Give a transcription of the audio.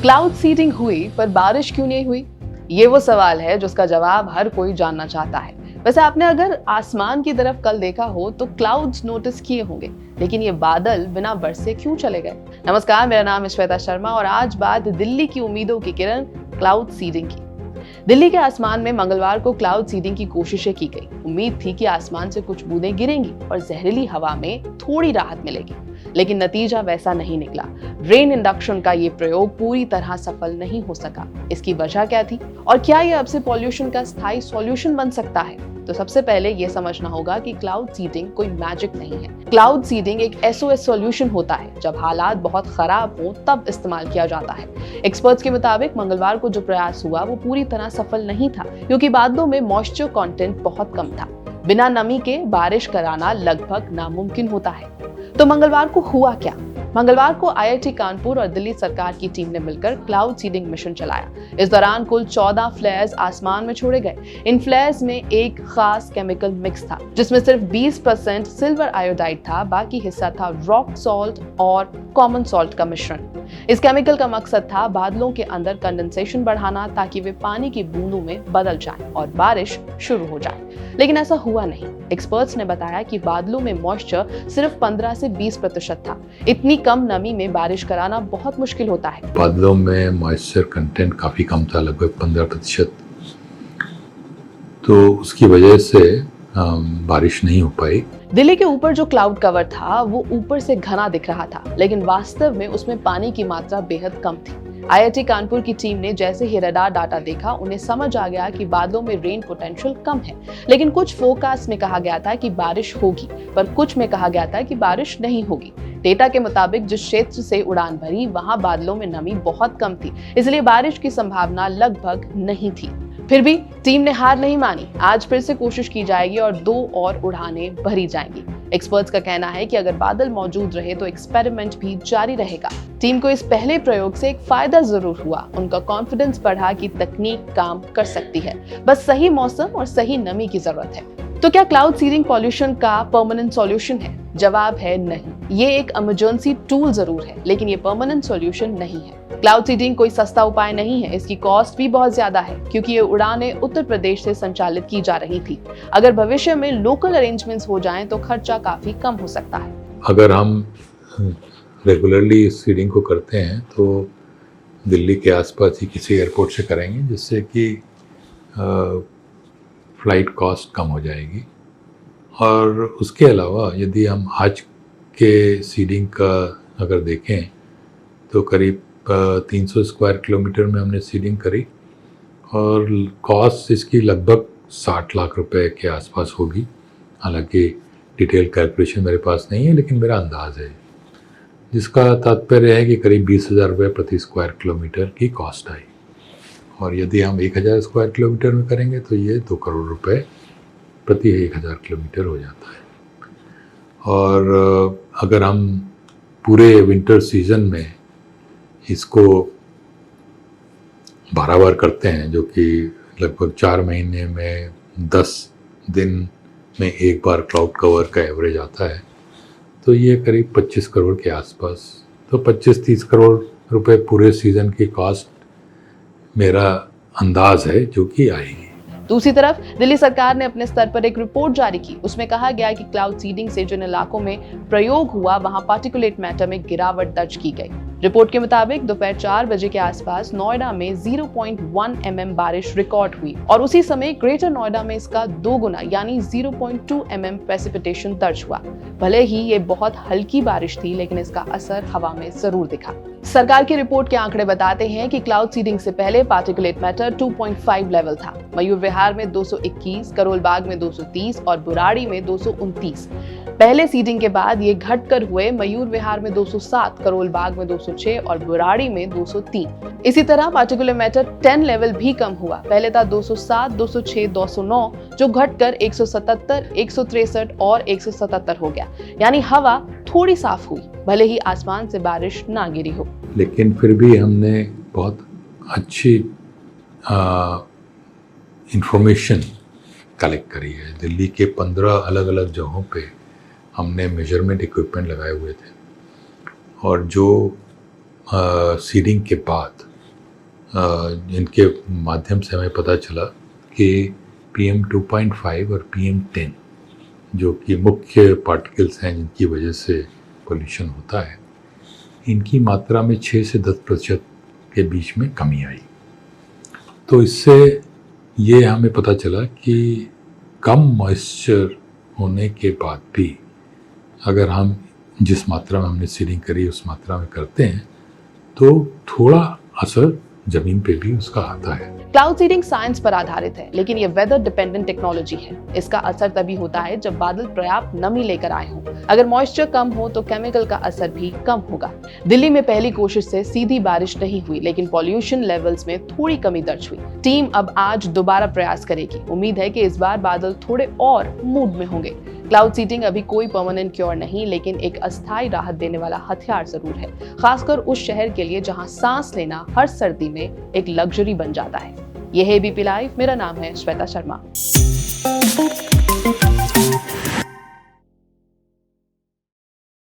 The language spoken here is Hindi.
क्लाउड सीडिंग हुई पर बारिश क्यों नहीं हुई? ये वो सवाल है जिसका जवाब हर कोई जानना चाहता है। वैसे आपने अगर आसमान की तरफ कल देखा हो तो क्लाउड्स नोटिस किए होंगे, लेकिन ये बादल बिना बरसे क्यों चले गए? नमस्कार, मेरा नाम है श्वेता शर्मा और आज बात दिल्ली की उम्मीदों की किरण क्लाउड सीडिंग की। दिल्ली के आसमान में मंगलवार को क्लाउड सीडिंग की कोशिशें की गई। उम्मीद थी कि आसमान से कुछ बूंदें गिरेंगी और जहरीली हवा में थोड़ी राहत मिलेगी, लेकिन नतीजा वैसा नहीं निकला। रेन इंडक्शन का ये प्रयोग पूरी तरह सफल नहीं हो सका। इसकी वजह क्या थी और क्या ये अब से पॉल्यूशन का स्थायी सॉल्यूशन बन सकता है? तो सबसे पहले ये समझना होगा कि क्लाउड सीडिंग कोई मैजिक नहीं है। क्लाउड सीडिंग एक SOS सॉल्यूशन होता है। जब हालात बहुत खराब हो तब इस्तेमाल किया जाता है। एक्सपर्ट्स के मुताबिक मंगलवार को जो प्रयास हुआ वो पूरी तरह सफल नहीं था, क्योंकि बादलों में मॉइस्चर कंटेंट बहुत कम था। बिना नमी के बारिश कराना लगभग नामुमकिन होता है। तो मंगलवार को हुआ क्या? मंगलवार को IIT कानपुर और दिल्ली सरकार की टीम ने मिलकर क्लाउड सीडिंग मिशन चलाया। इस दौरान कुल 14 फ्लेयर्स आसमान में छोड़े गए। इन फ्लेयर्स में एक खास केमिकल मिक्स था, जिसमें सिर्फ 20% सिल्वर आयोडाइड था, बाकी हिस्सा था रॉक सॉल्ट और कॉमन सॉल्ट का मिश्रण। इस केमिकल का मकसद था बादलों के अंदर कंडेंसेशन बढ़ाना, ताकि वे पानी की बूंदों में बदल जाएं और बारिश शुरू हो जाए। लेकिन ऐसा हुआ नहीं। एक्सपर्ट्स ने बताया कि बादलों में मॉइस्चर सिर्फ 15 से 20% था। इतनी कम नमी में बारिश कराना बहुत मुश्किल होता है। बादलों में मॉइस्चर कंटेंट काफ़ी कम था, लगभग 15%। तो उसकी वजह से बारिश नहीं हो पाई। दिल्ली के ऊपर जो क्लाउड कवर था वो ऊपर से घना दिख रहा था, लेकिन वास्तव में उसमें पानी की मात्रा बेहद कम थी। IIT कानपुर की टीम ने जैसे ही रडार डाटा देखा, उन्हें समझ आ गया कि बादलों में रेन पोटेंशियल कम है। लेकिन कुछ फोरकास्ट में कहा गया था कि बारिश होगी, पर कुछ में कहा गया था कि बारिश नहीं होगी। डेटा के मुताबिक जिस क्षेत्र से उड़ान भरी वहां बादलों में नमी बहुत कम थी, इसलिए बारिश की संभावना लगभग नहीं थी। फिर भी टीम ने हार नहीं मानी। आज फिर से कोशिश की जाएगी और 2 और उड़ानें भरी जाएंगी। एक्सपर्ट्स का कहना है कि अगर बादल मौजूद रहे तो एक्सपेरिमेंट भी जारी रहेगा। टीम को इस पहले प्रयोग से एक फायदा जरूर हुआ। उनका कॉन्फिडेंस बढ़ा कि तकनीक काम कर सकती है, बस सही मौसम और सही नमी की जरूरत है। तो क्या क्लाउड सीडिंग पॉल्यूशन का परमानेंट सॉल्यूशन है? जवाब है नहीं। ये एक इमरजेंसी टूल जरूर है, लेकिन ये परमानेंट सॉल्यूशन नहीं है। क्लाउड सीडिंग कोई सस्ता उपाय नहीं है। इसकी कॉस्ट भी बहुत ज्यादा है, क्योंकि ये उड़ानें उत्तर प्रदेश से संचालित की जा रही थी। अगर भविष्य में लोकल अरेंजमेंट्स हो जाएं तो खर्चा काफी कम हो सकता है। अगर हम रेगुलरली सीडिंग को करते हैं तो दिल्ली के आसपास ही किसी एयरपोर्ट से करेंगे, जिससे कि फ्लाइट कॉस्ट कम हो जाएगी। और उसके अलावा यदि हम आज के सीडिंग का अगर देखें तो करीब 300 स्क्वायर किलोमीटर में हमने सीडिंग करी और कॉस्ट इसकी लगभग 60 लाख रुपए के आसपास होगी। हालांकि डिटेल कैलकुलेशन मेरे पास नहीं है, लेकिन मेरा अंदाज़ है, जिसका तात्पर्य है कि करीब 20,000 रुपये प्रति स्क्वायर किलोमीटर की कॉस्ट आई। और यदि हम 1,000 स्क्वायर किलोमीटर में करेंगे तो ये 2 करोड़ रुपए प्रति 1,000 किलोमीटर हो जाता है। और अगर हम पूरे विंटर सीजन में इसको 12 बार करते हैं, जो कि लगभग 4 महीने में 10 दिन में एक बार क्लाउड कवर का एवरेज आता है, तो ये करीब 25 करोड़ के आसपास, तो 25-30 करोड़ रुपए पूरे सीज़न की कॉस्ट मेरा अंदाज है जो कि आएगी। दूसरी तरफ दिल्ली सरकार ने अपने स्तर पर एक रिपोर्ट जारी की। उसमें कहा गया कि क्लाउड सीडिंग से जिन इलाकों में प्रयोग हुआ वहां पार्टिकुलेट मैटर में गिरावट दर्ज की गई। रिपोर्ट के मुताबिक दोपहर 4 बजे के आसपास नोएडा में 0.1 mm बारिश रिकॉर्ड हुई और उसी समय ग्रेटर नोएडा में इसका 2 गुना यानी 0.2 mm प्रेसिपिटेशन दर्ज हुआ। भले ही ये बहुत हल्की बारिश थी, लेकिन इसका असर हवा में जरूर दिखा। सरकार की रिपोर्ट के आंकड़े बताते हैं कि क्लाउड सीडिंग से पहले पार्टिकुलेट मैटर 2.5 लेवल था। मयूर विहार में 221, करोल बाग में 230 और बुराड़ी में 229। पहले सीडिंग के बाद ये घटकर हुए मयूर विहार में 207, करोल बाग में 206 और बुराड़ी में 203। इसी तरह पार्टिकुलर मैटर 10 लेवल भी कम हुआ। पहले था 207, 206, 209, जो घटकर 177, 163 और 177 हो गया। यानी हवा थोड़ी साफ हुई, भले ही आसमान से बारिश ना गिरी हो। लेकिन फिर भी हमने बहुत अच्छी इंफॉर्मेशन कलेक्ट करी है। दिल्ली के 15 अलग अलग जगहों पे हमने मेजरमेंट इक्विपमेंट लगाए हुए थे और जो सीडिंग के बाद इनके माध्यम से हमें पता चला कि PM 2.5 और PM 10 जो कि मुख्य पार्टिकल्स हैं जिनकी वजह से पोल्यूशन होता है, इनकी मात्रा में 6 से 10% के बीच में कमी आई। तो इससे ये हमें पता चला कि कम मॉइस्चर होने के बाद भी अगर हम जिस मात्रा में हमने सीडिंग करी उस मात्रा में करते हैं तो थोड़ा असर ज़मीन पे भी उसका आता है। क्लाउड सीडिंग साइंस पर आधारित है, लेकिन ये वेदर डिपेंडेंट टेक्नोलॉजी है। इसका असर तभी होता है जब बादल पर्याप्त नमी लेकर आए हों। अगर मॉइस्चर कम हो तो केमिकल का असर भी कम होगा। दिल्ली में पहली कोशिश से सीधी बारिश नहीं हुई, लेकिन पॉल्यूशन लेवल्स में थोड़ी कमी दर्ज हुई। टीम अब आज दोबारा प्रयास करेगी। उम्मीद है कि इस बार बादल थोड़े और मूड में होंगे। क्लाउड सीडिंग अभी कोई परमानेंट क्योर नहीं, लेकिन एक अस्थायी राहत देने वाला हथियार जरूर है, खासकर उस शहर के लिए जहां सांस लेना हर सर्दी में एक लग्जरी बन जाता है। यह है ABP लाइव। मेरा नाम है श्वेता शर्मा।